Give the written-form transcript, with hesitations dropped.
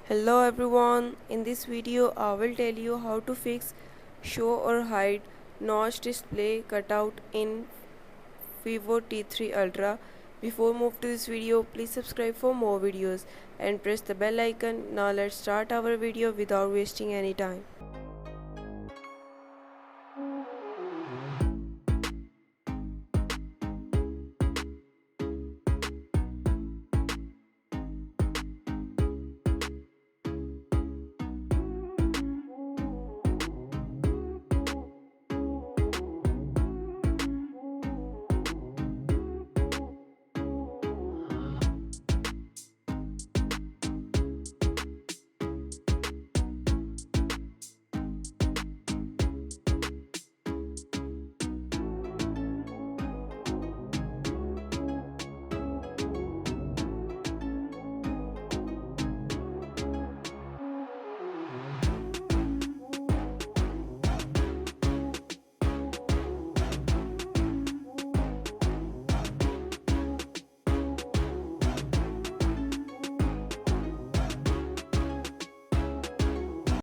Hello everyone, in this video I will tell you how to fix show or hide notch display cutout in Vivo T3 Ultra. Before move to this video, please subscribe for more videos and press the bell icon. Now let's start our video without wasting any time.